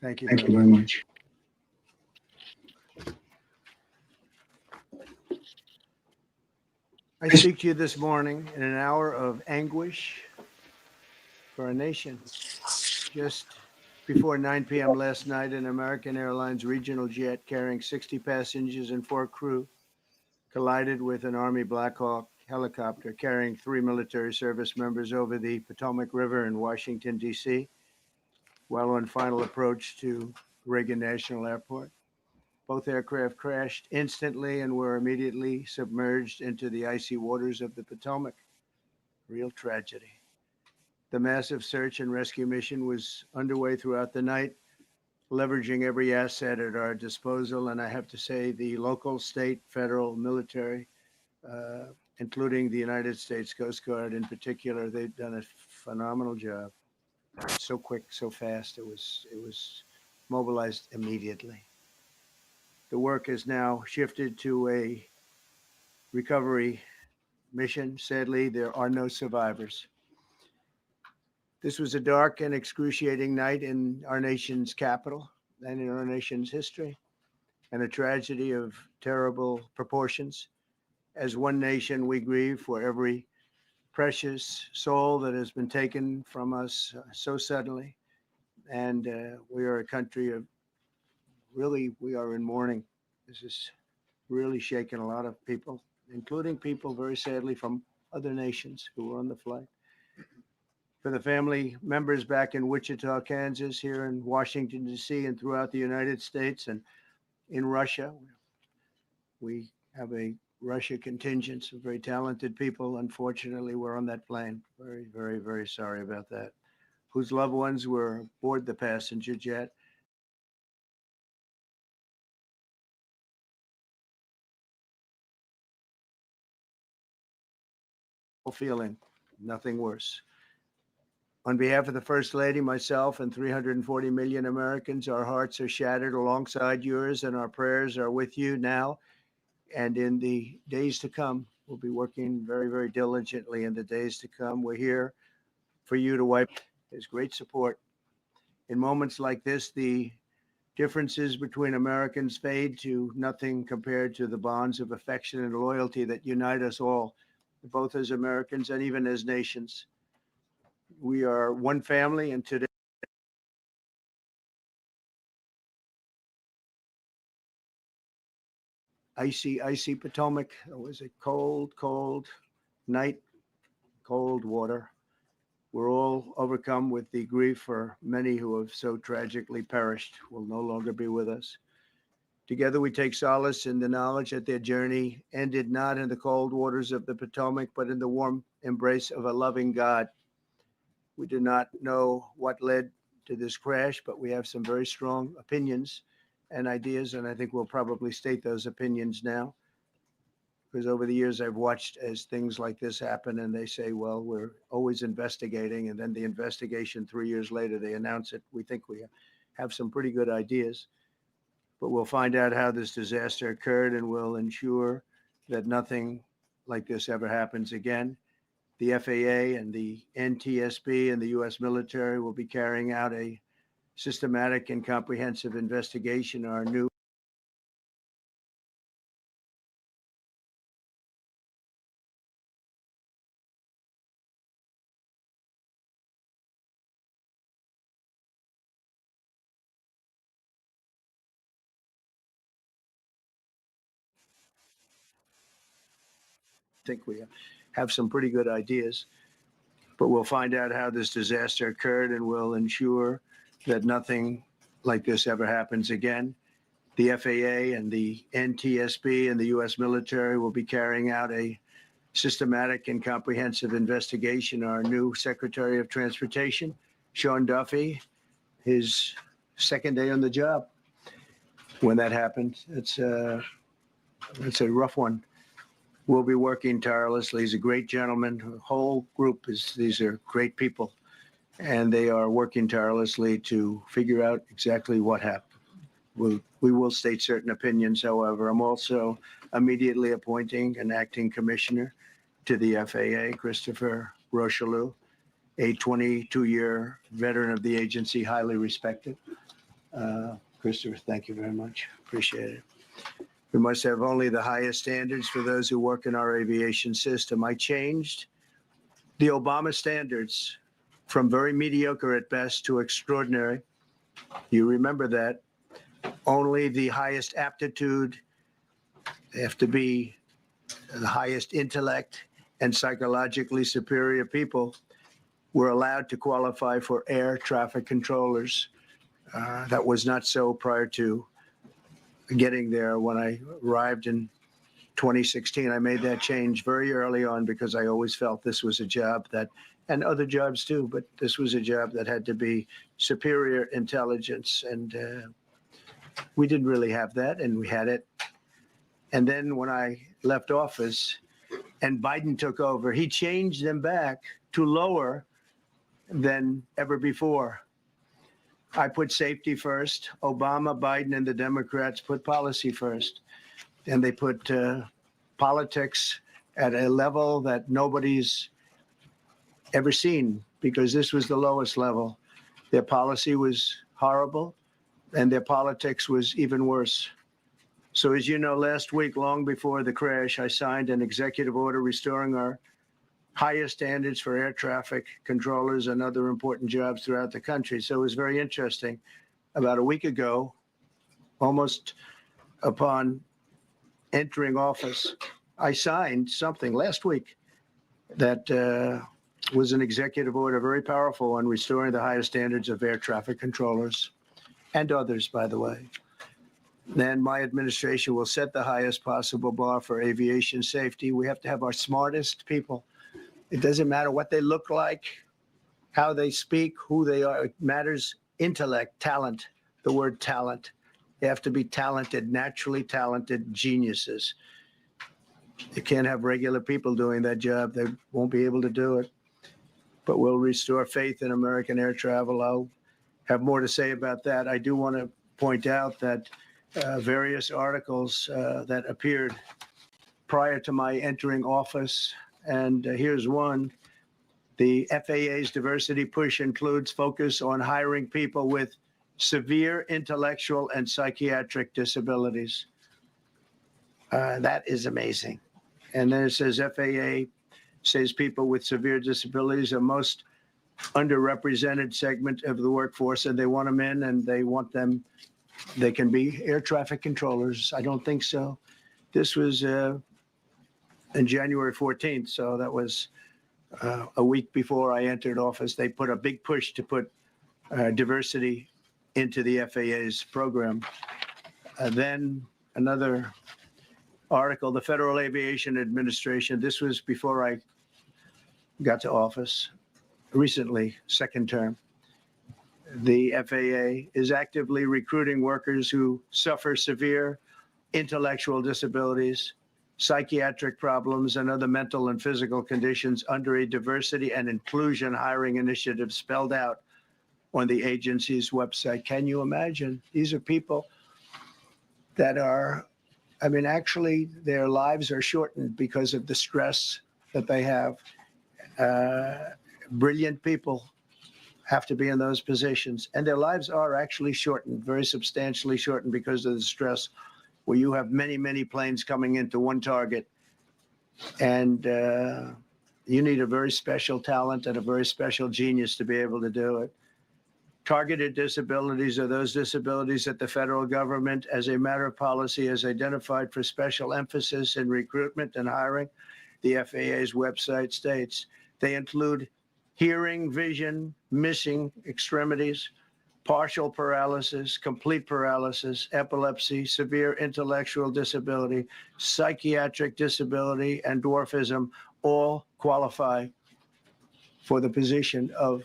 Thank you. Thank you very much. I speak to you this morning in an hour of anguish for our nation. Just before 9 p.m. last night, an American Airlines regional jet carrying 60 passengers and 4 crew collided with an Army Black Hawk helicopter carrying 3 military service members over the Potomac River in Washington, D.C., while on final approach to Reagan National Airport. Both aircraft crashed instantly and were immediately submerged into the icy waters of the Potomac. Real tragedy. The massive search and rescue mission was underway throughout the night, leveraging every asset at our disposal. And I have to say, the local, state, federal, military, including the United States Coast Guard in particular, they've done a phenomenal job. So quick, so fast. It was mobilized immediately. The work has now shifted to a recovery mission. Sadly, there are no survivors. This was a dark and excruciating night in our nation's capital and in our nation's history, and a tragedy of terrible proportions. As one nation, we grieve for every precious soul that has been taken from us so suddenly. And we are a country of we are in mourning. This is really shaken a lot of people, including people very sadly from other nations who were on the flight. For the family members back in Wichita, Kansas, here in Washington, D.C., and throughout the United States and in Russia, we have a Russia contingent of very talented people. Unfortunately, were on that plane. Very, very, very sorry about that. Whose loved ones were aboard the passenger jet. Feeling nothing worse. On behalf of the First Lady, myself, and 340 million Americans, our hearts are shattered alongside yours, and our prayers are with you now and in the days to come. We'll be working very, very diligently in the days to come. We're here for you to wipe. There's great support. In moments like this, the differences between Americans fade to nothing compared to the bonds of affection and loyalty that unite us all, both as Americans and even as nations. We are one family, and today icy Potomac. It was a cold night, cold water. We're all overcome with the grief for many who have so tragically perished, will no longer be with us. Together we take solace in the knowledge that their journey ended not in the cold waters of the Potomac, but in the warm embrace of a loving God. We do not know what led to this crash, but we have some very strong opinions and ideas, and I think we'll probably state those opinions now. Because over the years, I've watched as things like this happen, and they say, well, we're always investigating, and then the investigation 3 years later, they announce it. We think we have some pretty good ideas, but we'll find out how this disaster occurred, and we'll ensure that nothing like this ever happens again. The FAA and the NTSB and the U.S. military will be carrying out a systematic and comprehensive investigation. Our new think we have some pretty good ideas, but we'll find out how this disaster occurred, and we'll ensure that nothing like this ever happens again. The FAA and the NTSB and the U.S. military will be carrying out a systematic and comprehensive investigation. Our new Secretary of Transportation, Sean Duffy, his second day on the job when that happened. It's a rough one. We'll be working tirelessly. He's a great gentleman. The whole group these are great people, and they are working tirelessly to figure out exactly what happened. We will state certain opinions, however. I'm also immediately appointing an acting commissioner to the FAA, Christopher Rocheleau, a 22-year veteran of the agency, highly respected. Christopher, thank you very much. Appreciate it. We must have only the highest standards for those who work in our aviation system. I changed the Obama standards from very mediocre at best to extraordinary. You remember that. Only the highest aptitude, they have to be the highest intellect and psychologically superior people were allowed to qualify for air traffic controllers. That was not so prior to getting there. When I arrived in 2016, I made that change very early on because I always felt this was a job that, and other jobs too, but this was a job that had to be superior intelligence. And we didn't really have that, and we had it. And then when I left office and Biden took over, he changed them back to lower than ever before. I put safety first. Obama, Biden, and the Democrats put policy first. And they put politics at a level that nobody's ever seen, because this was the lowest level. Their policy was horrible, and their politics was even worse. So as you know, last week, long before the crash, I signed an executive order restoring our highest standards for air traffic controllers and other important jobs throughout the country. So it was very interesting. About a week ago, almost upon entering office, I signed something last week that was an executive order, very powerful, on restoring the highest standards of air traffic controllers and others, by the way. Then my administration will set the highest possible bar for aviation safety. We have to have our smartest people. It doesn't matter what they look like, how they speak, who they are. It matters intellect, talent, the word talent. They have to be talented, naturally talented geniuses. You can't have regular people doing that job. They won't be able to do it. But we'll restore faith in American air travel. I'll have more to say about that. I do want to point out that various articles that appeared prior to my entering office, and here's one. The FAA's diversity push includes focus on hiring people with severe intellectual and psychiatric disabilities. That is amazing. And then it says FAA says people with severe disabilities are most underrepresented segment of the workforce, and they want them in, and they want them, they can be air traffic controllers. I don't think so. This was in January 14th, so that was a week before I entered office. They put a big push to put diversity into the FAA's program. Then another article, the Federal Aviation Administration, this was before I got to office, recently, second term. The FAA is actively recruiting workers who suffer severe intellectual disabilities, psychiatric problems, and other mental and physical conditions under a diversity and inclusion hiring initiative spelled out on the agency's website. Can you imagine? These are people that are, I mean, actually, their lives are shortened because of the stress that they have. Brilliant people have to be in those positions, and their lives are actually shortened, very substantially shortened, because of the stress, where you have many, many planes coming into one target, and you need a very special talent and a very special genius to be able to do it. Targeted disabilities are those disabilities that the federal government, as a matter of policy, has identified for special emphasis in recruitment and hiring. The FAA's website states they include hearing, vision, missing extremities, partial paralysis, complete paralysis, epilepsy, severe intellectual disability, psychiatric disability, and dwarfism all qualify for the position of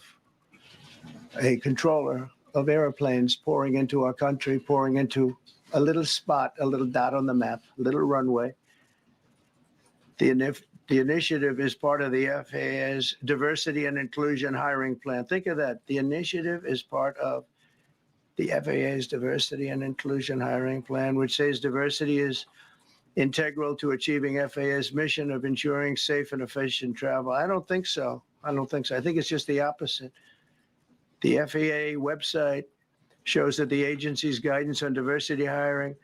a controller of airplanes pouring into our country, pouring into a little spot, a little dot on the map, a little runway. The initiative is part of the FAA's diversity and inclusion hiring plan. Think of that. The initiative is part of the FAA's diversity and inclusion hiring plan, which says diversity is integral to achieving FAA's mission of ensuring safe and efficient travel. I don't think so. I think it's just the opposite. The FAA website shows that the agency's guidance on diversity hiring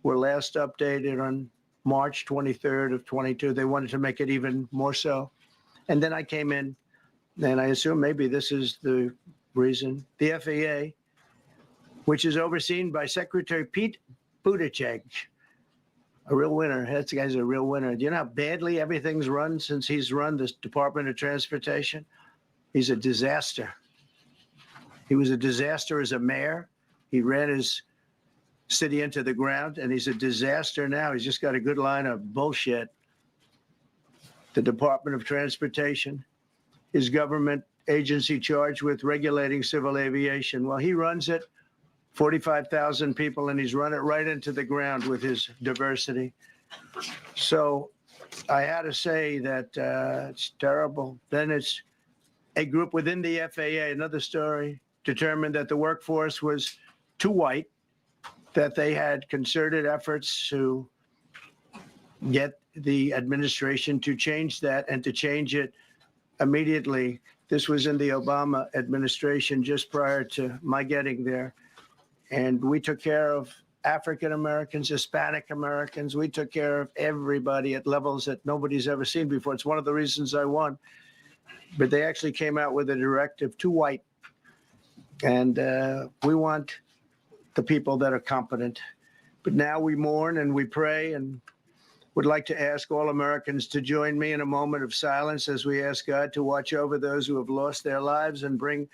were last updated on March 23rd of 22. They wanted to make it even more so. And then I came in, and I assume maybe this is the reason. The FAA, which is overseen by Secretary Pete Buttigieg, a real winner. That guy's a real winner. Do you know how badly everything's run since he's run this Department of Transportation? He's a disaster. He was a disaster as a mayor. He ran his city into the ground, and he's a disaster now. He's just got a good line of bullshit. The Department of Transportation is government agency charged with regulating civil aviation. Well, he runs it, 45,000 people, and he's run it right into the ground with his diversity. So I had to say that it's terrible. Then it's a group within the FAA, another story, determined that the workforce was too white, that they had concerted efforts to get the administration to change that and to change it immediately. This was in the Obama administration just prior to my getting there. And we took care of African Americans, Hispanic Americans. We took care of everybody at levels that nobody's ever seen before. It's one of the reasons I won. But they actually came out with a directive too white. And we want the people that are competent. But now we mourn and we pray, and would like to ask all Americans to join me in a moment of silence as we ask God to watch over those who have lost their lives and bring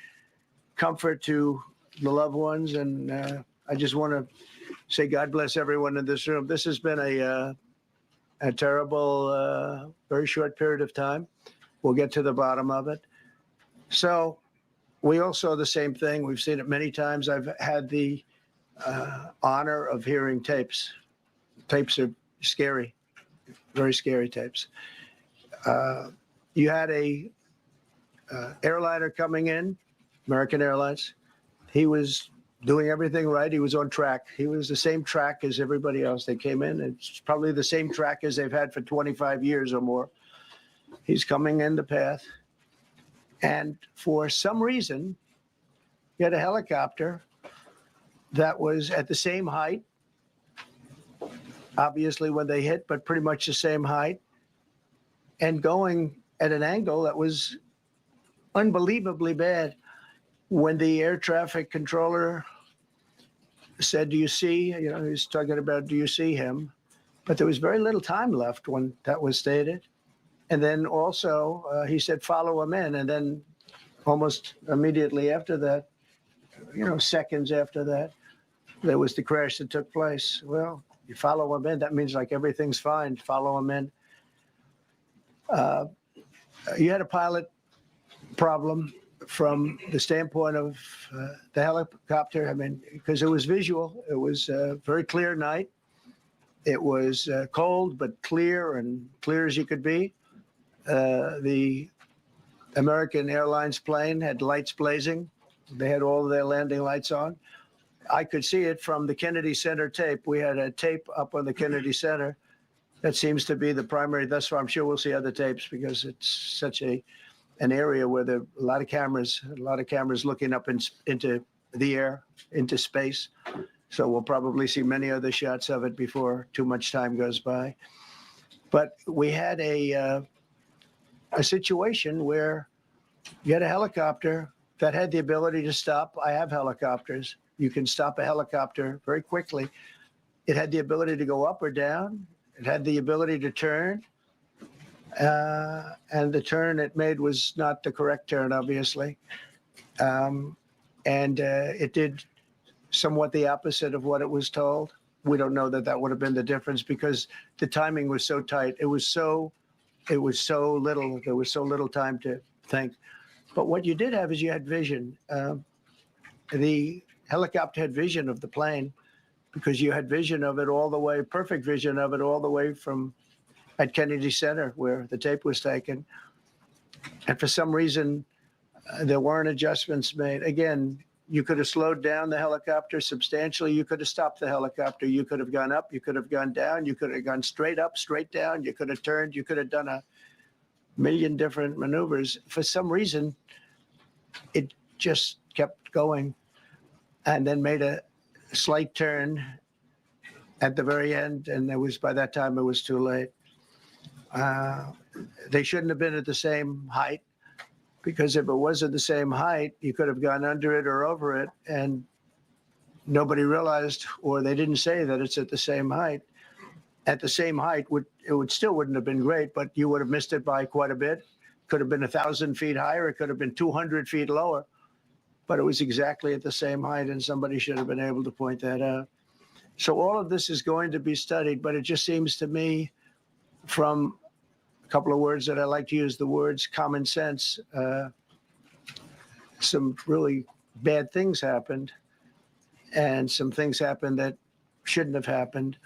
comfort to the loved ones. And I just want to say God bless everyone in this room. This has been a terrible, very short period of time. We'll get to the bottom of it. So we all saw the same thing. We've seen it many times. I've had the honor of hearing tapes. Tapes are scary, very scary tapes. You had a airliner coming in, American Airlines. He was doing everything right. He was on track. He was the same track as everybody else. They came in. It's probably the same track as they've had for 25 years or more. He's coming in the path. And for some reason, you had a helicopter that was at the same height, obviously when they hit, but pretty much the same height, and going at an angle that was unbelievably bad. When the air traffic controller said, "Do you see?" You know, he's talking about, "Do you see him?" But there was very little time left when that was stated. And then also he said, "Follow him in." And then almost immediately after that, seconds after that, there was the crash that took place. Well, you follow him in, that means like everything's fine. Follow him in. You had a pilot problem from the standpoint of the helicopter. I mean, because it was visual. It was a very clear night. It was cold, but clear, and clear as you could be. The American Airlines plane had lights blazing. They had all of their landing lights on. I could see it from the Kennedy Center tape. We had a tape up on the Kennedy Center. That seems to be the primary. Thus far, I'm sure we'll see other tapes because it's such an area where there are a lot of cameras looking up into the air, into space. So we'll probably see many other shots of it before too much time goes by. But we had a situation where you had a helicopter that had the ability to stop. I have helicopters. You can stop a helicopter very quickly. It had the ability to go up or down. It had the ability to turn. And the turn it made was not the correct turn, obviously. And it did somewhat the opposite of what it was told. We don't know that would have been the difference because the timing was so tight. It was so little. There was so little time to think. But what you did have is you had vision. The helicopter had vision of the plane because you had vision of it all the way, perfect vision of it all the way from at Kennedy Center where the tape was taken. And for some reason, there weren't adjustments made. Again, you could have slowed down the helicopter substantially. You could have stopped the helicopter. You could have gone up. You could have gone down. You could have gone straight up, straight down. You could have turned. You could have done a million different maneuvers. For some reason, it just kept going. and then made a slight turn at the very end, and by that time it was too late. They shouldn't have been at the same height, because if it was at the same height, you could have gone under it or over it, and nobody realized, or they didn't say that it's at the same height. At the same height, it still wouldn't have been great, but you would have missed it by quite a bit. Could have been 1,000 feet higher. It could have been 200 feet lower, but it was exactly at the same height, and somebody should have been able to point that out. So all of this is going to be studied, but it just seems to me, from a couple of words that I like to use, the words common sense, some really bad things happened, and some things happened that shouldn't have happened.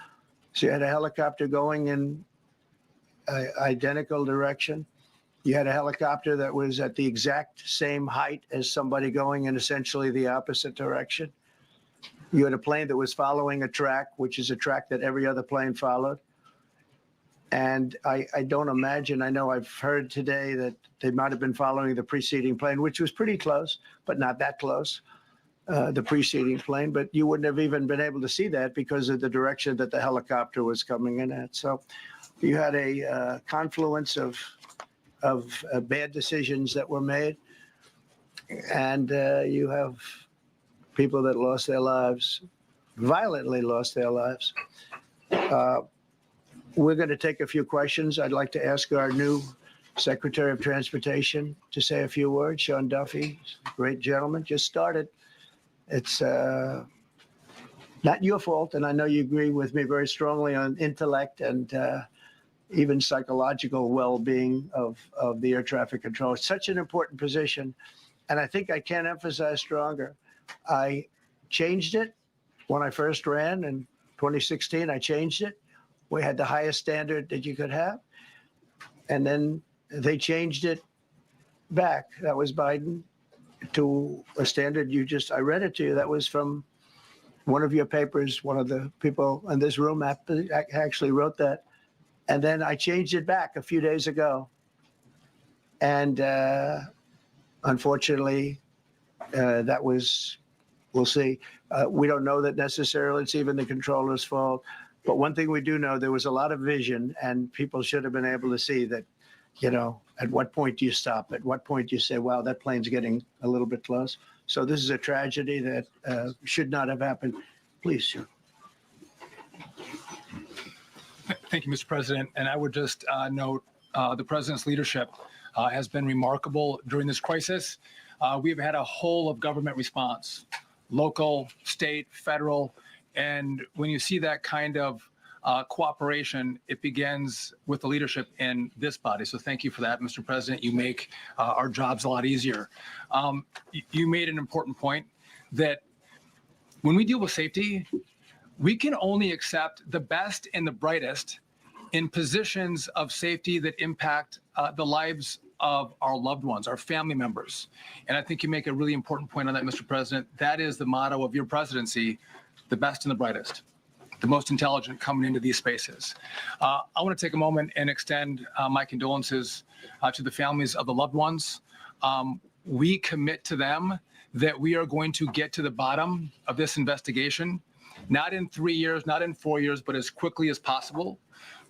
So you had a helicopter going in an identical direction. You had a helicopter that was at the exact same height as somebody going in essentially the opposite direction. You had a plane that was following a track, which is a track that every other plane followed. And I don't imagine, I know I've heard today that they might have been following the preceding plane, which was pretty close, but not that close, the preceding plane. But you wouldn't have even been able to see that because of the direction that the helicopter was coming in at. So you had a confluence of bad decisions that were made. And you have people that lost their lives, violently lost their lives. We're going to take a few questions. I'd like to ask our new Secretary of Transportation to say a few words. Sean Duffy, great gentleman, just started. It's not your fault, and I know you agree with me very strongly on intellect and even psychological well-being of the air traffic control. It's such an important position, and I think I can't emphasize stronger. I changed it when I first ran in 2016. I changed it. We had the highest standard that you could have. And then they changed it back. That was Biden, to a standard I read it to you. That was from one of your papers. One of the people in this room actually wrote that. And then I changed it back a few days ago. And unfortunately, that was, we'll see. We don't know that necessarily it's even the controller's fault. But one thing we do know, there was a lot of vision, and people should have been able to see that, at what point do you stop? At what point do you say, wow, that plane's getting a little bit close? So this is a tragedy that should not have happened. Please, sir. Thank you, Mr. President. And I would just note the president's leadership has been remarkable during this crisis. We've had a whole of government response, local, state, federal. And when you see that kind of cooperation, it begins with the leadership in this body. So thank you for that, Mr. President. You make our jobs a lot easier. You made an important point that when we deal with safety, we can only accept the best and the brightest in positions of safety that impact the lives of our loved ones, our family members. And I think you make a really important point on that, Mr. President. That is the motto of your presidency: the best and the brightest, the most intelligent coming into these spaces. I want to take a moment and extend my condolences to the families of the loved ones. We commit to them that we are going to get to the bottom of this investigation, not in 3 years, not in 4 years, but as quickly as possible,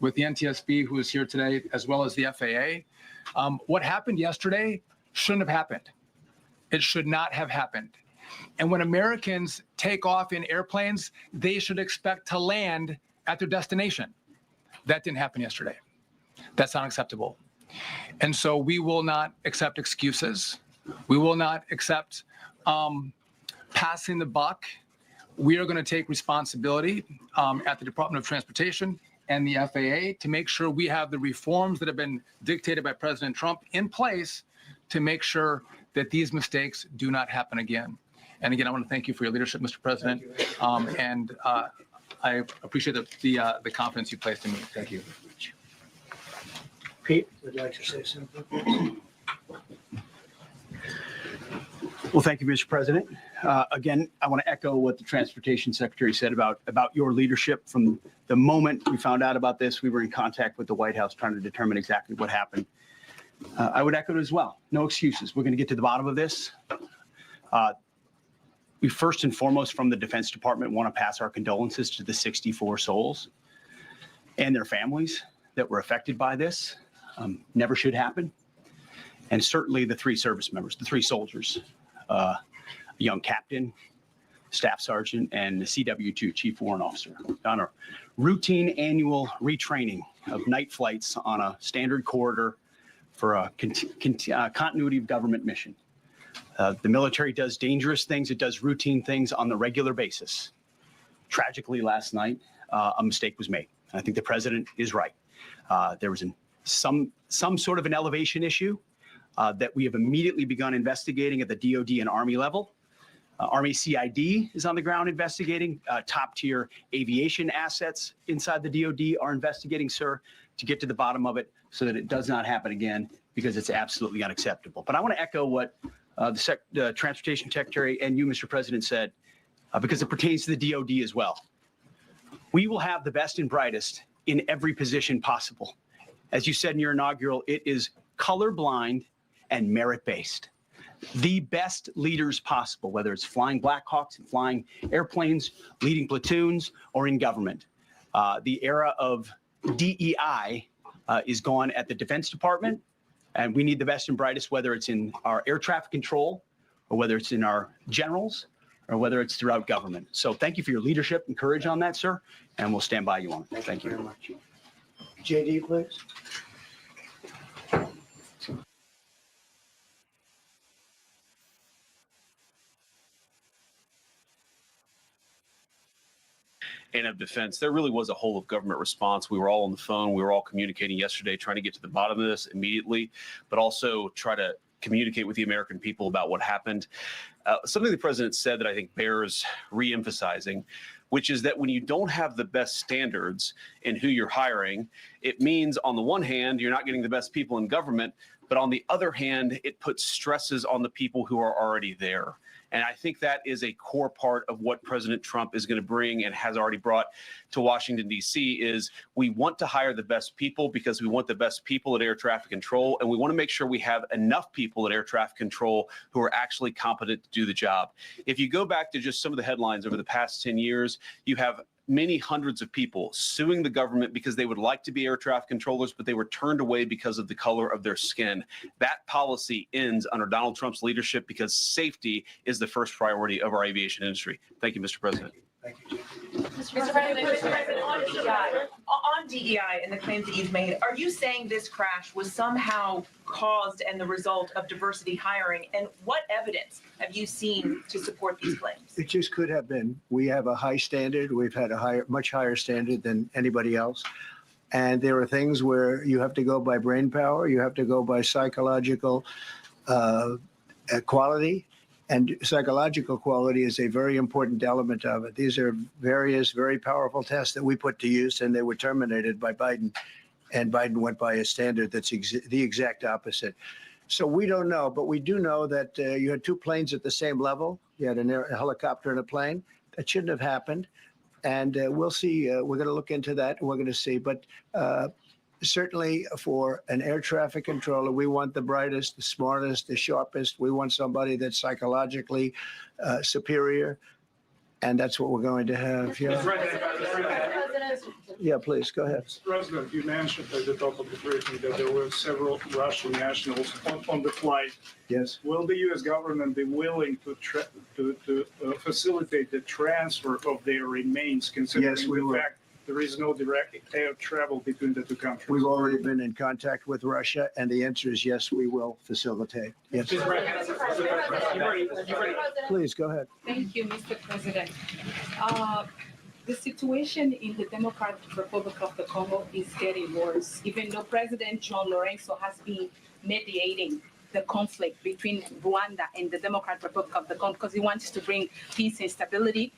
with the NTSB, who is here today, as well as the FAA. What happened yesterday shouldn't have happened. It should not have happened. And when Americans take off in airplanes, they should expect to land at their destination. That didn't happen yesterday. That's not acceptable. And so we will not accept excuses. We will not accept passing the buck. We are going to take responsibility at the Department of Transportation and the FAA to make sure we have the reforms that have been dictated by President Trump in place to make sure that these mistakes do not happen again. And again, I want to thank you for your leadership, Mr. President, and I appreciate the confidence you placed in me. Thank you. Pete, would you like to say something? Well, thank you, Mr. President. Again, I want to echo what the Transportation Secretary said about your leadership. From the moment we found out about this, we were in contact with the White House trying to determine exactly what happened. I would echo it as well. No excuses. We're going to get to the bottom of this. We first and foremost from the Defense Department want to pass our condolences to the 64 souls and their families that were affected by this. Never should happen. And certainly the 3 service members, the 3 soldiers, a young captain, staff sergeant, and the CW2 chief warrant officer on a routine annual retraining of night flights on a standard corridor for a continuity of government mission. The military does dangerous things. It does routine things on the regular basis. Tragically, last night, a mistake was made. I think the president is right. There was some sort of an elevation issue that we have immediately begun investigating at the DoD and Army level. Army CID is on the ground investigating. Top tier aviation assets inside the DoD are investigating, sir, to get to the bottom of it so that it does not happen again, because it's absolutely unacceptable. But I want to echo what the Transportation Secretary and you, Mr. President, said, because it pertains to the DoD as well. We will have the best and brightest in every position possible. As you said in your inaugural, it is colorblind and merit-based. The best leaders possible, whether it's flying Black Hawks and flying airplanes, leading platoons, or in government. The era of DEI is gone at the Defense Department, and we need the best and brightest, whether it's in our air traffic control, or whether it's in our generals, or whether it's throughout government. So thank you for your leadership and courage on that, sir, and we'll stand by you on it. Thank you very much. JD, please. And of defense, there really was a whole of government response. We were all on the phone. We were all communicating yesterday, trying to get to the bottom of this immediately, but also try to communicate with the American people about what happened. Something the president said that I think bears reemphasizing, which is that when you don't have the best standards in who you're hiring, it means on the one hand, you're not getting the best people in government, but on the other hand, it puts stresses on the people who are already there. And I think that is a core part of what President Trump is going to bring and has already brought to Washington, D.C. is we want to hire the best people because we want the best people at air traffic control. And we want to make sure we have enough people at air traffic control who are actually competent to do the job. If you go back to just some of the headlines over the past 10 years, you have many hundreds of people suing the government because they would like to be air traffic controllers, but they were turned away because of the color of their skin. That policy ends under Donald Trump's leadership because safety is the first priority of our aviation industry. Thank you, Mr. President. Thank you, Mr. President, on DEI and the claims that you've made, are you saying this crash was somehow caused and the result of diversity hiring? And what evidence have you seen to support these claims? It just could have been. We have a high standard. We've had a much higher standard than anybody else. And there are things where you have to go by brain power. You have to go by psychological quality. And psychological quality is a very important element of it. These are various very powerful tests that we put to use, and they were terminated by Biden. And Biden went by a standard that's the exact opposite. So we don't know, but we do know that you had 2 planes at the same level. You had a helicopter and a plane. That shouldn't have happened. And we'll see. We're going to look into that. We're going to see. But certainly for an air traffic controller, we want the brightest, the smartest, the sharpest. We want somebody that's psychologically superior. And that's what we're going to have. Yeah, yeah, please, go ahead. Mr. President, you mentioned at the top of the briefing that there were several Russian nationals on the flight. Yes. Will the U.S. government be willing to facilitate the transfer of their remains, considering Yes, we the will. fact there is no direct air travel between the 2 countries? We've already been in contact with Russia, and the answer is yes, we will facilitate. Yes. Please, go ahead. Thank you, Mr. President. The situation in the Democratic Republic of the Congo is getting worse, even though President John Lorenzo has been mediating the conflict between Rwanda and the Democratic Republic of the Congo because he wants to bring peace and stability.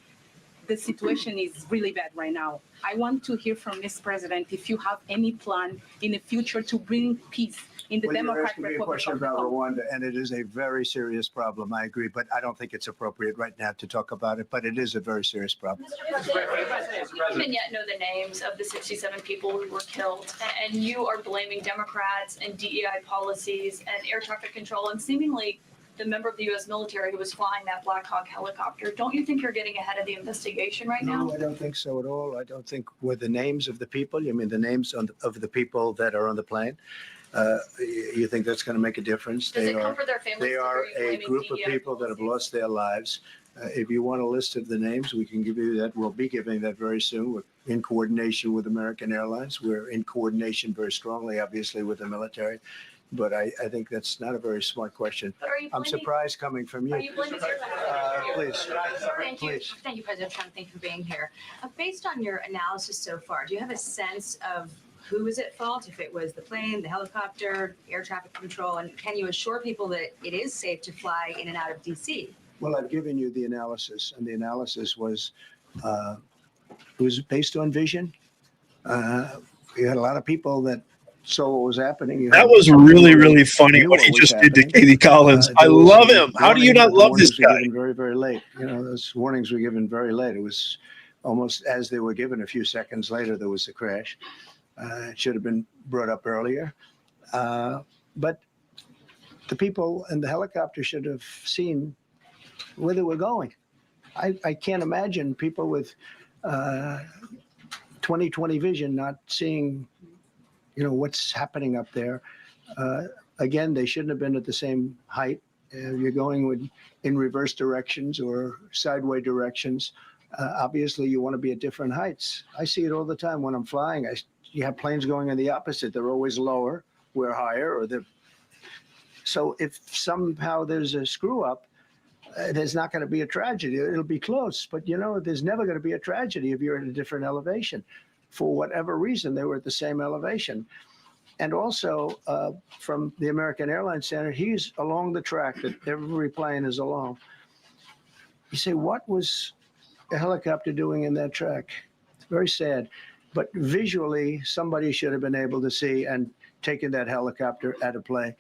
The situation is really bad right now. I want to hear from Ms. President if you have any plan in the future to bring peace in the Well, you're Democratic asking me a Republic question of the about Congo. Rwanda, and it is a very serious problem. I agree, but I don't think it's appropriate right now to talk about it, but it is a very serious problem. We don't even yet know the names of the 67 people who were killed, and you are blaming Democrats and DEI policies and air traffic control and seemingly the member of the U.S. military who was flying that Black Hawk helicopter. Don't you think you're getting ahead of the investigation right now? No, I don't think so at all. I don't think with the names of the people, you mean the names of the people that are on the plane, you think that's going to make a difference? Does it comfort their families? They to are hear you a blaming group of DEI people that have policies? lost their lives. If you want a list of the names, we can give you that. We'll be giving that very soon. We're in coordination with American Airlines. We're in coordination very strongly, obviously, with the military. But I think that's not a very smart question. But are you I'm blaming, surprised coming from are you. you blaming Please. Thank you. Please. Thank you, President Trump. Thank you for being here. Based on your analysis so far, do you have a sense of who is at fault? If it was the plane, the helicopter, air traffic control, and can you assure people that it is safe to fly in and out of DC? Well, I've given you the analysis, and the analysis was based on vision. You had a lot of people that saw what was happening. That was really, really funny what he just did to Katie Collins. I love him. How do you not love this guy? Given very, very late. You know, those warnings were given very late. It was almost as they were given. A few seconds later, there was a crash. It should have been brought up earlier. But the people in the helicopter should have seen where they were going. I can't imagine people with 20/20 vision not seeing, what's happening up there. Again, they shouldn't have been at the same height. You're going in reverse directions or sideways directions. Obviously, you want to be at different heights. I see it all the time when I'm flying. You have planes going in the opposite. They're always lower. We're higher. So if somehow there's a screw up, there's not going to be a tragedy. It'll be close, but there's never going to be a tragedy if you're at a different elevation. For whatever reason, they were at the same elevation. And also, from the American Airlines Center, he's along the track that every plane is along. You say, what was a helicopter doing in that track? It's very sad. But visually, somebody should have been able to see and taken that helicopter out of play,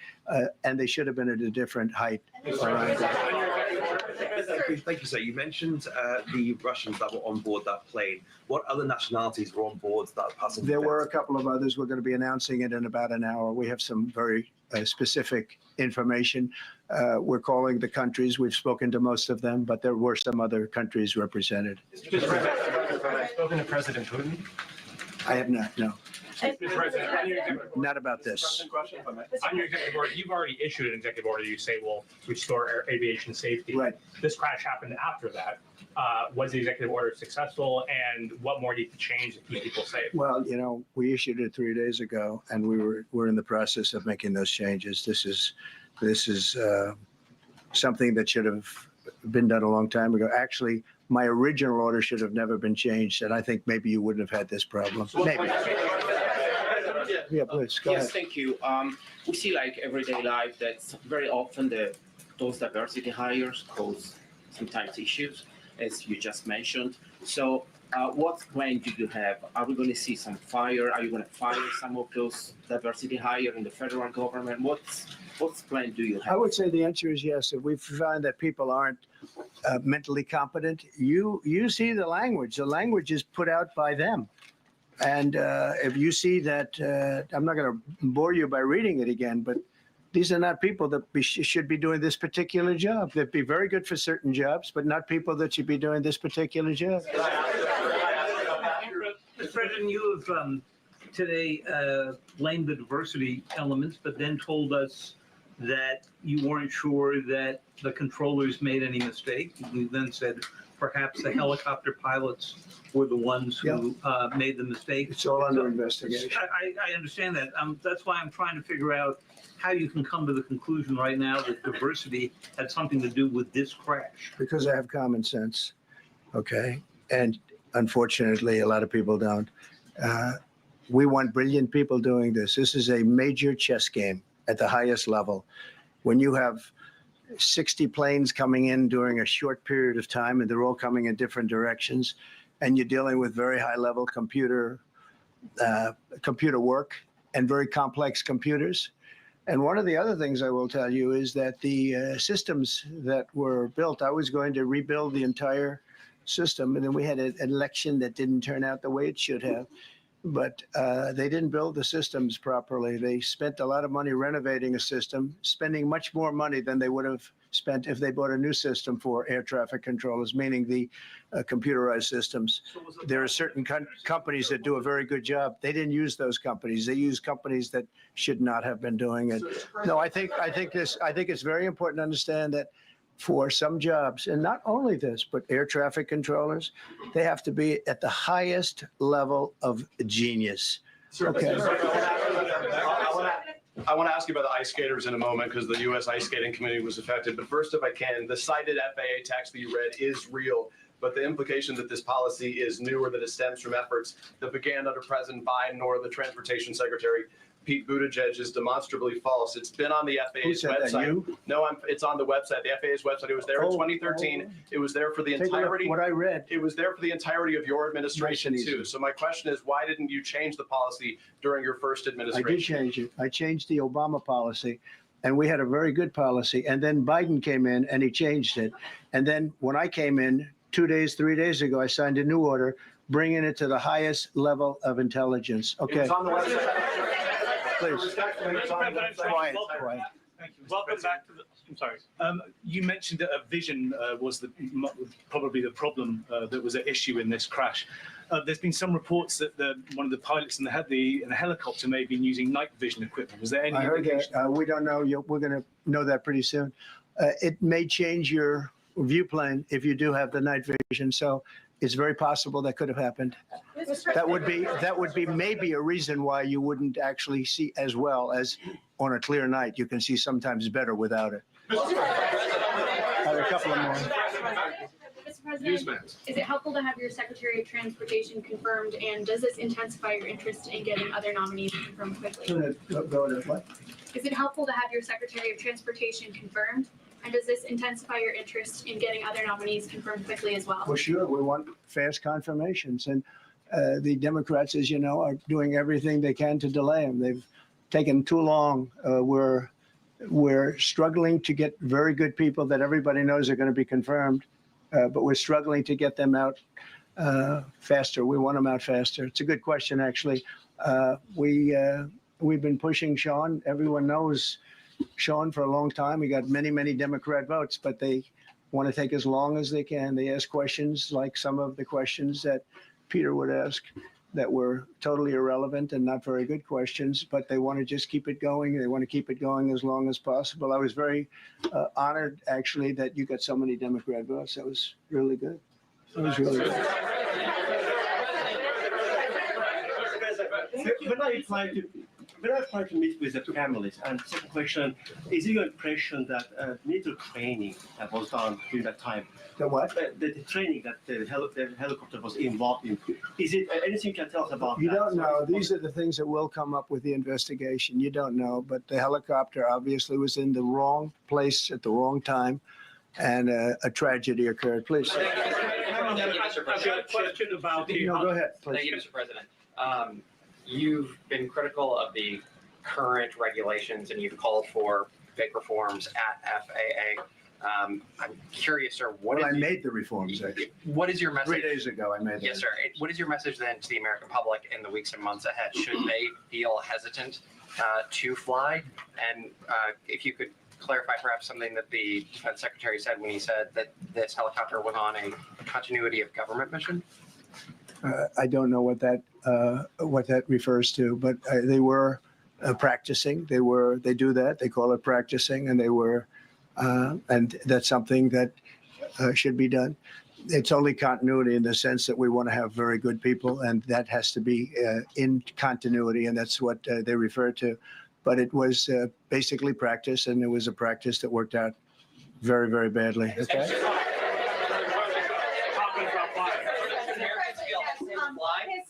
and they should have been at a different height. Thank you, sir. You mentioned the Russians that were on board that plane. What other nationalities were on board that passing? There were a couple of others. We're going to be announcing it in about an hour. We have some very specific information. We're calling the countries. We've spoken to most of them, but there were some other countries represented. Mr. President, have I spoken to President Putin? I have not, no. Mr. President, on your executive Not about this. on your executive order, you've already issued an executive order. You say will restore aviation safety. Right. This crash happened after that. Was the executive order successful, and what more needs to change to keep people safe? Well, we issued it 3 days ago, and we're in the process of making those changes. This is something that should have been done a long time ago. Actually, my original order should have never been changed, and I think maybe you wouldn't have had this problem. Maybe. Yeah, please, go ahead. Yes, thank you. We see like everyday life that very often those diversity hires cause sometimes issues, as you just mentioned. So what plan do you have? Are we going to see some fire? Are you going to fire some of those diversity hire in the federal government? What's plan do you have? I would say the answer is yes. If we find that people aren't mentally competent, you see the language. The language is put out by them. And if you see that, I'm not going to bore you by reading it again, but these are not people that should be doing this particular job. They'd be very good for certain jobs, but not people that should be doing this particular job. Mr. President, you have today blamed the diversity elements, but then told us that you weren't sure that the controllers made any mistake. You then said perhaps the helicopter pilots were the ones who made the mistake. It's all under investigation. I understand that. That's why I'm trying to figure out how you can come to the conclusion right now that diversity had something to do with this crash. Because I have common sense, okay? And unfortunately, a lot of people don't. We want brilliant people doing this. This is a major chess game at the highest level. When you have 60 planes coming in during a short period of time, and they're all coming in different directions, and you're dealing with very high-level computer work and very complex computers. And one of the other things I will tell you is that the systems that were built, I was going to rebuild the entire system, and then we had an election that didn't turn out the way it should have. but they didn't build the systems properly. They spent a lot of money renovating a system, spending much more money than they would have spent if they bought a new system for air traffic controllers, meaning the computerized systems. There are certain companies that do a very good job. They didn't use those companies. They used companies that should not have been doing it. No, I think it's very important to understand that for some jobs, and not only this, but air traffic controllers, they have to be at the highest level of genius. Okay. I want to ask you about the ice skaters in a moment because the U.S. ice skating community was affected. But first, if I can, the cited FAA text that you read is real. But the implication that this policy is new or that it stems from efforts that began under President Biden or the Transportation Secretary Pete Buttigieg is demonstrably false. It's been on the FAA's website. That, you? No, it's on the website, the FAA's website. It was there in 2013. It was there for the entirety. What I read. It was there for the entirety of your administration too. So my question is, why didn't you change the policy during your first administration? I did change it. I changed the Obama policy, and we had a very good policy. And then Biden came in and he changed it. And then when I came in 3 days ago, I signed a new order, bringing it to the highest level of intelligence. Okay. It's on the website. Please. Quiet. Thank you. Welcome back to the. I'm sorry. You mentioned that a vision was probably the problem that was at issue in this crash. There's been some reports that one of the pilots in the helicopter may have been using night vision equipment. Was there any? I heard that. We don't know. We're going to know that pretty soon. It may change your view plane if you do have the night vision. So it's very possible that could have happened. That would be maybe a reason why you wouldn't actually see as well as on a clear night. You can see sometimes better without it. I have a couple of more. Mr. President, is it helpful to have your Secretary of Transportation confirmed, and does this intensify your interest in getting other nominees confirmed quickly? Go to what? Is it helpful to have your Secretary of Transportation confirmed, and does this intensify your interest in getting other nominees confirmed quickly as well? Well, sure. We want fast confirmations. And the Democrats, as you know, are doing everything they can to delay them. They've taken too long. We're struggling to get very good people that everybody knows are going to be confirmed, but we're struggling to get them out faster. We want them out faster. It's a good question, actually. We've been pushing Sean. Everyone knows Sean for a long time. We got many, many Democrat votes, but they want to take as long as they can. They ask questions like some of the questions that Peter would ask that were totally irrelevant and not very good questions, but they want to just keep it going. They want to keep it going as long as possible. I was very honored, actually, that you got so many Democrat votes. That was really good. It was really good. When I try to meet with the families, and second question, is it your impression that military training that was done during that time? The what? The training that the helicopter was involved in. Is it anything you can tell us about You that? don't know. These are the things that will come up with the investigation. You don't know, but the helicopter obviously was in the wrong place at the wrong time, and a tragedy occurred. Please. I've got a question about the. No, go ahead. Please. Thank you, Mr. President. You've been critical of the current regulations and you've called for big reforms at FAA. I'm curious, sir, I made the reforms, actually. What is your message? 3 days ago, I made it. Yes, sir. What is your message then to the American public in the weeks and months ahead? Should they feel hesitant to fly? And if you could clarify perhaps something that the Defense Secretary said when he said that this helicopter was on a continuity of government mission? I don't know what that refers to, but they were practicing. They do that. They call it practicing, and they were, and that's something that should be done. It's only continuity in the sense that we want to have very good people, and that has to be in continuity, and that's what they refer to. But it was basically practice, and it was a practice that worked out very, very badly. Okay.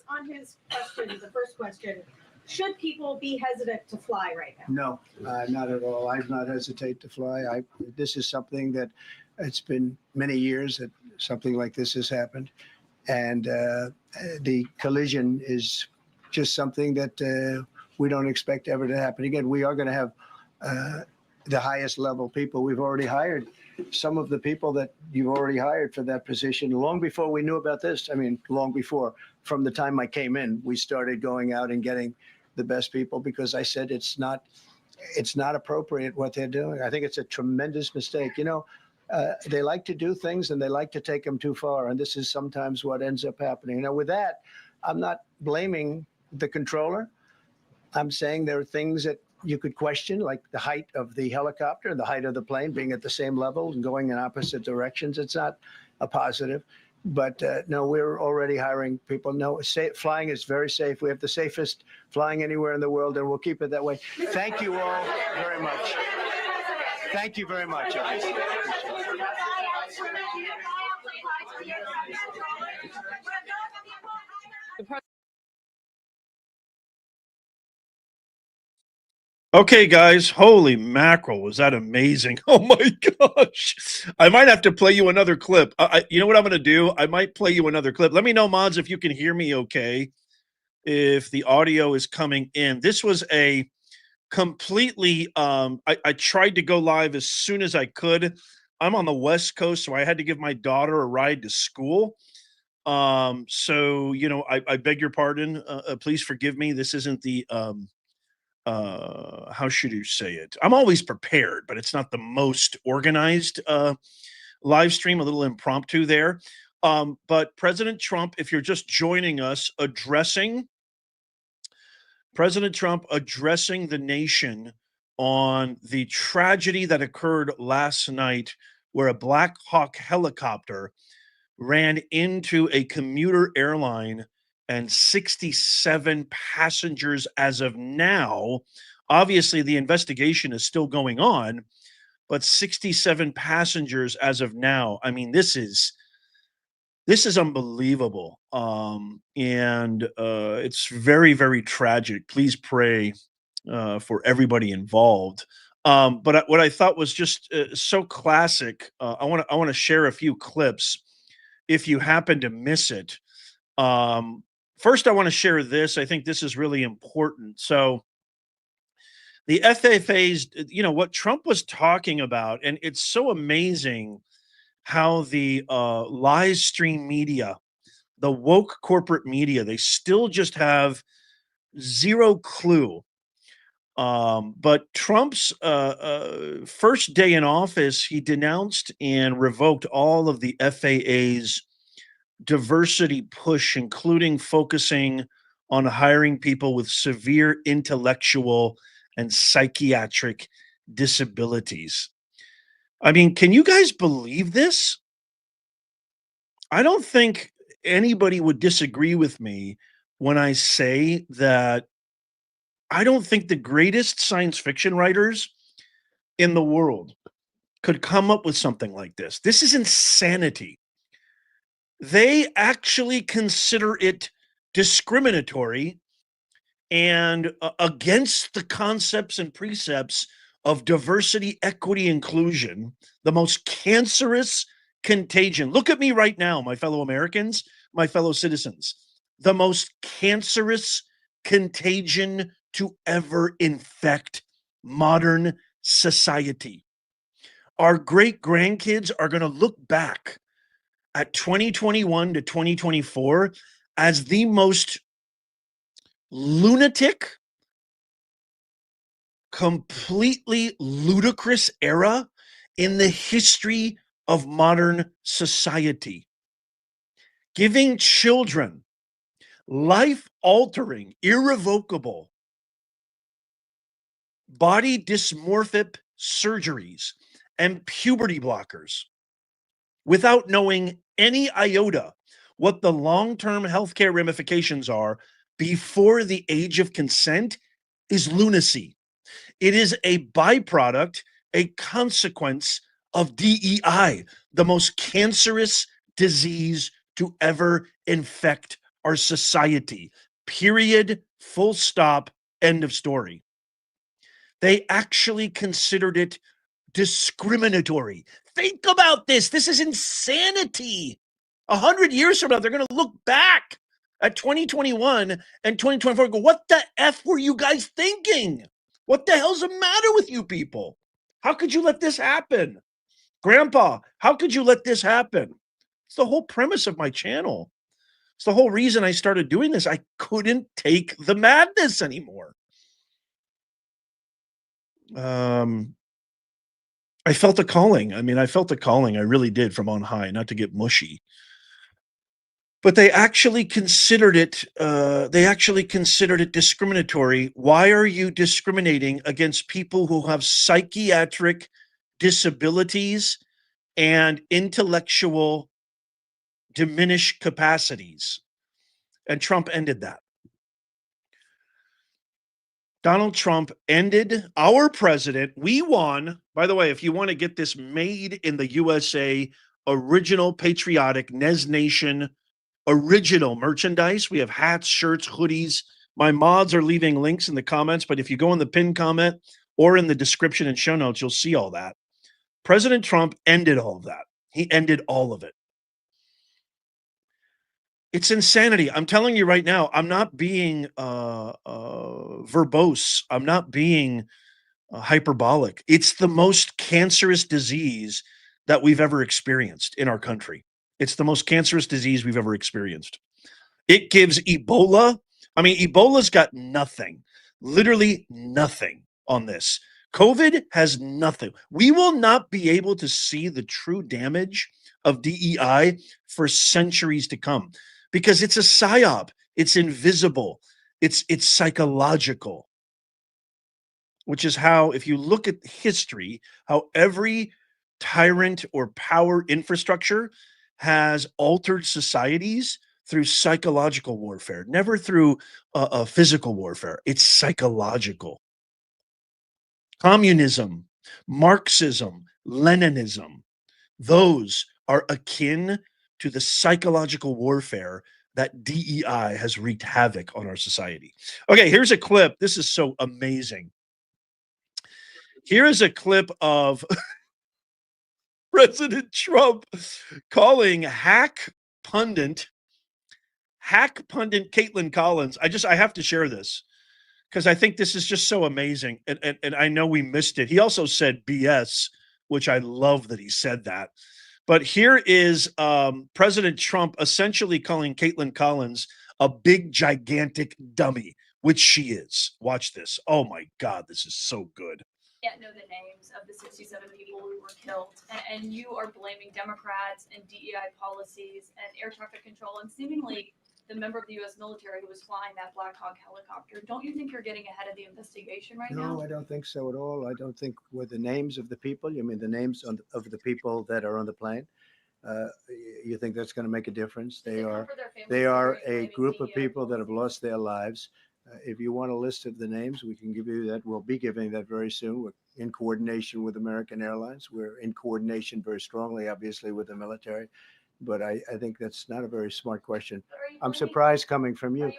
On his question, the first question, should people be hesitant to fly right now? No, not at all. I've not hesitated to fly. This is something that it's been many years that something like this has happened. And the collision is just something that we don't expect ever to happen again. We are going to have the highest level people. We've already hired some of the people that you've already hired for that position long before we knew about this. I mean, long before, from the time I came in, we started going out and getting the best people because I said it's not appropriate what they're doing. I think it's a tremendous mistake. You know, they like to do things and they like to take them too far. And this is sometimes what ends up happening. Now, with that, I'm not blaming the controller. I'm saying there are things that you could question, like the height of the helicopter and the height of the plane being at the same level and going in opposite directions. It's not a positive. But no, we're already hiring people. No, flying is very safe. We have the safest flying anywhere in the world, and we'll keep it that way. Thank you all very much. Thank you very much. Okay, guys, holy mackerel, was that amazing? Oh my gosh. I might have to play you another clip. You know what I'm going to do? I might play you another clip. Let me know, mods, if you can hear me okay, if the audio is coming in. This was a completely, I tried to go live as soon as I could. I'm on the West Coast, so I had to give my daughter a ride to school. So, you know, I beg your pardon. Please forgive me. This isn't the, how should you say it? I'm always prepared, but it's not the most organized live stream, a little impromptu there. But President Trump, if you're just joining us, President Trump addressing the nation on the tragedy that occurred last night where a Black Hawk helicopter ran into a commuter airline and 67 passengers as of now. Obviously, the investigation is still going on, but 67 passengers as of now. I mean, this is unbelievable. And it's very, very tragic. Please pray for everybody involved. But what I thought was just so classic. I want to share a few clips if you happen to miss it. First, I want to share this. I think this is really important. So the FFA's, you know, what Trump was talking about, and it's so amazing how the live stream media, the woke corporate media, they still just have zero clue. But Trump's first day in office, he denounced and revoked all of the FAA's diversity push, including focusing on hiring people with severe intellectual and psychiatric disabilities. I mean, can you guys believe this? I don't think anybody would disagree with me when I say that I don't think the greatest science fiction writers in the world could come up with something like this. This is insanity. They actually consider it discriminatory and against the concepts and precepts of diversity, equity, inclusion, the most cancerous contagion. Look at me right now, my fellow Americans, my fellow citizens. The most cancerous contagion to ever infect modern society. Our great grandkids are going to look back at 2021 to 2024 as the most lunatic, completely ludicrous era in the history of modern society. Giving children life-altering, irrevocable, body dysmorphic surgeries and puberty blockers without knowing any iota what the long-term healthcare ramifications are before the age of consent is lunacy. It is a byproduct, a consequence of DEI, the most cancerous disease to ever infect our society. Period, full stop, end of story. They actually considered it discriminatory. Think about this. This is insanity. 100 years from now, they're going to look back at 2021 and 2024 and go, what the F were you guys thinking? What the hell's the matter with you people? How could you let this happen? Grandpa, how could you let this happen? It's the whole premise of my channel. It's the whole reason I started doing this. I couldn't take the madness anymore. I felt a calling. I mean, I felt a calling. I really did from on high, not to get mushy. But they actually considered it. They actually considered it discriminatory. Why are you discriminating against people who have psychiatric disabilities and intellectual diminished capacities? And Trump ended that. Donald Trump ended our president. We won. By the way, if you want to get this made in the USA, original patriotic Nez Nation original merchandise, we have hats, shirts, hoodies. My mods are leaving links in the comments, but if you go in the pinned comment or in the description and show notes, you'll see all that. President Trump ended all of that. He ended all of it. It's insanity. I'm telling you right now, I'm not being verbose. I'm not being hyperbolic. It's the most cancerous disease that we've ever experienced in our country. It's the most cancerous disease we've ever experienced. It gives Ebola. I mean, Ebola's got nothing, literally nothing on this. COVID has nothing. We will not be able to see the true damage of DEI for centuries to come because it's a psyop. It's invisible. It's psychological, which is how, if you look at history, how every tyrant or power infrastructure has altered societies through psychological warfare, never through physical warfare. It's psychological. Communism, Marxism, Leninism, those are akin to the psychological warfare that DEI has wreaked havoc on our society. Okay, here's a clip. This is so amazing. Here is a clip of President Trump calling hack pundit Caitlin Collins. I have to share this because I think this is just so amazing. And I know we missed it. He also said BS, which I love that he said that. But here is President Trump essentially calling Caitlin Collins a big, gigantic dummy, which she is. Watch this. Oh my God, this is so good. Yet know the names of the 67 people who were killed, and you are blaming Democrats and DEI policies and air traffic control and seemingly the member of the U.S. military who was flying that Black Hawk helicopter. Don't you think you're getting ahead of the investigation right now? No, I don't think so at all. I don't think with the names of the people, you mean the names of the people that are on the plane? You think that's going to make a difference? They are a group of people that have lost their lives. If you want a list of the names, we can give you that. We'll be giving that very soon. We're in coordination with American Airlines. We're in coordination very strongly, obviously, with the military. But I think that's not a very smart question. I'm surprised coming from you.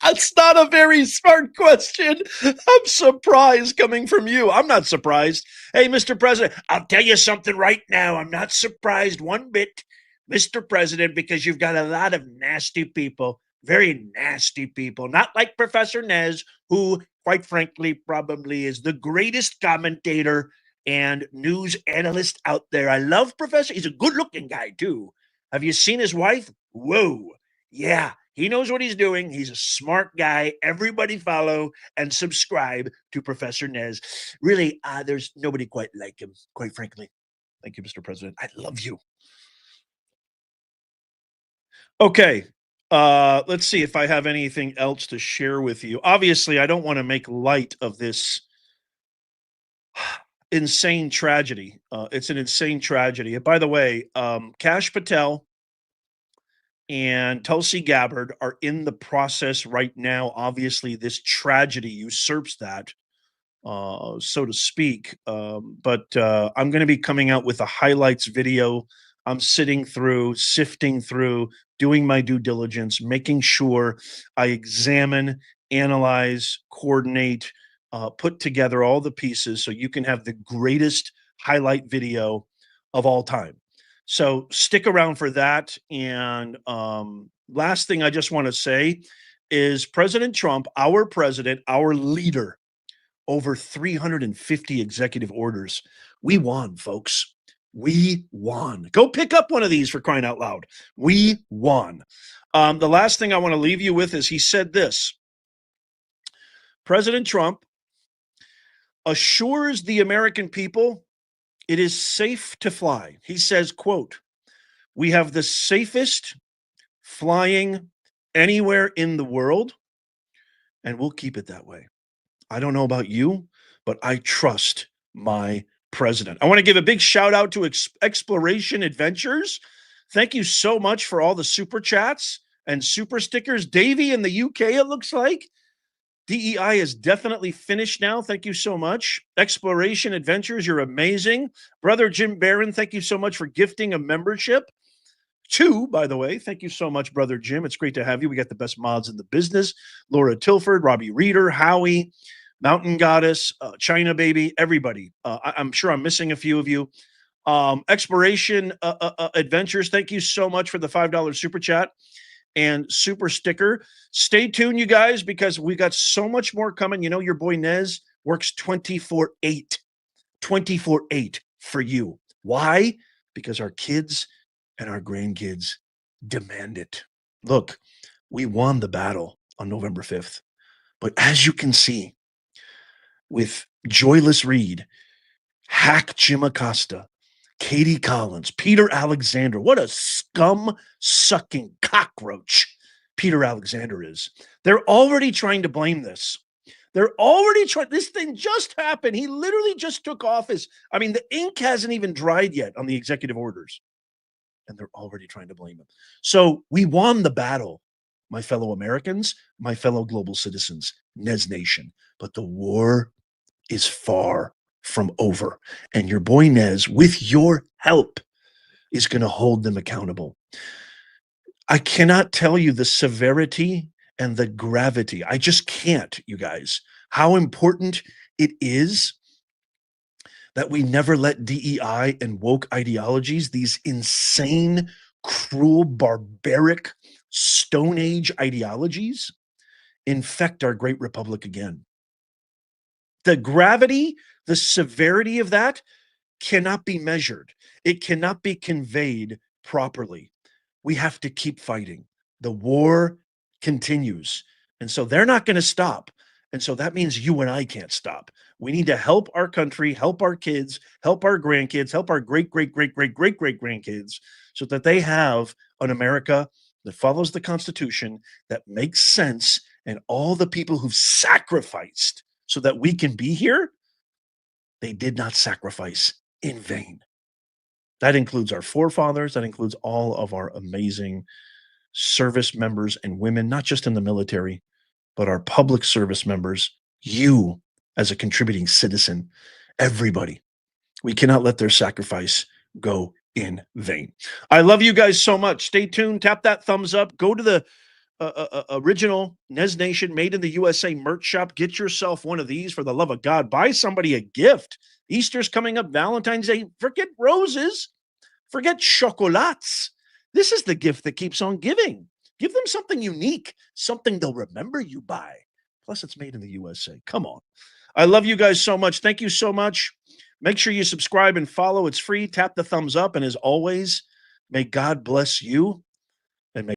That's not a very smart question. I'm surprised coming from you. I'm not surprised. Hey, Mr. President, I'll tell you something right now. I'm not surprised one bit, Mr. President, because you've got a lot of nasty people, very nasty people, not like Professor Nez, who, quite frankly, probably is the greatest commentator and news analyst out there. I love Professor. He's a good-looking guy, too. Have you seen his wife? Whoa. Yeah. He knows what he's doing. He's a smart guy. Everybody follow and subscribe to Professor Nez. Really, there's nobody quite like him, quite frankly. Thank you, Mr. President. I love you. Okay. Let's see if I have anything else to share with you. Obviously, I don't want to make light of this insane tragedy. It's an insane tragedy. And by the way, Kash Patel and Tulsi Gabbard are in the process right now. Obviously, this tragedy usurps that, so to speak. But I'm going to be coming out with a highlights video. I'm sitting through, sifting through, doing my due diligence, making sure I examine, analyze, coordinate, put together all the pieces so you can have the greatest highlight video of all time. So stick around for that. And last thing I just want to say, is President Trump, our president, our leader, over 350 executive orders. We won, folks. We won. Go pick up one of these, for crying out loud. We won. The last thing I want to leave you with is he said this. President Trump assures the American people it is safe to fly. He says, quote, "We have the safest flying anywhere in the world, and we'll keep it that way." I don't know about you, but I trust my president. I want to give a big shout out to Exploration Adventures. Thank you so much for all the super chats and super stickers. Davey in the UK, it looks like. DEI is definitely finished now. Thank you so much. Exploration Adventures, you're amazing. Brother Jim Barron, thank you so much for gifting a membership. 2, by the way. Thank you so much, Brother Jim. It's great to have you. We got the best mods in the business. Laura Tilford, Robbie Reeder, Howie, Mountain Goddess, China Baby, everybody. I'm sure I'm missing a few of you. Exploration Adventures, thank you so much for the $5 super chat and super sticker. Stay tuned, you guys, because we got so much more coming. You know, your boy Nez works 24/8. 24/8 for you. Why? Because our kids and our grandkids demand it. Look, we won the battle on November 5th. But as you can see, with Joyless Reed, Hack Jim Acosta, Katie Collins, Peter Alexander, what a scum-sucking cockroach Peter Alexander is. They're already trying to blame this. They're already trying. This thing just happened. He literally just took office. I mean, the ink hasn't even dried yet on the executive orders. And they're already trying to blame him. So we won the battle, my fellow Americans, my fellow global citizens, Nez Nation. But the war is far from over. And your boy Nez, with your help, is going to hold them accountable. I cannot tell you the severity and the gravity. I just can't, you guys. How important it is that we never let DEI and woke ideologies, these insane, cruel, barbaric, Stone Age ideologies, infect our great republic again. The gravity, the severity of that cannot be measured. It cannot be conveyed properly. We have to keep fighting. The war continues. And so they're not going to stop. And so that means you and I can't stop. We need to help our country, help our kids, help our grandkids, help our great-great-great-great-great-great-grandkids so that they have an America that follows the Constitution, that makes sense, and all the people who've sacrificed so that we can be here, they did not sacrifice in vain. That includes our forefathers. That includes all of our amazing service members and women, not just in the military, but our public service members, you as a contributing citizen, everybody. We cannot let their sacrifice go in vain. I love you guys so much. Stay tuned. Tap that thumbs up. Go to the original Nez Nation Made in the USA merch shop. Get yourself one of these for the love of God. Buy somebody a gift. Easter's coming up, Valentine's Day. Forget roses. Forget chocolates. This is the gift that keeps on giving. Give them something unique, something they'll remember you by. Plus, it's made in the USA. Come on. I love you guys so much. Thank you so much. Make sure you subscribe and follow. It's free. Tap the thumbs up. And as always, may God bless you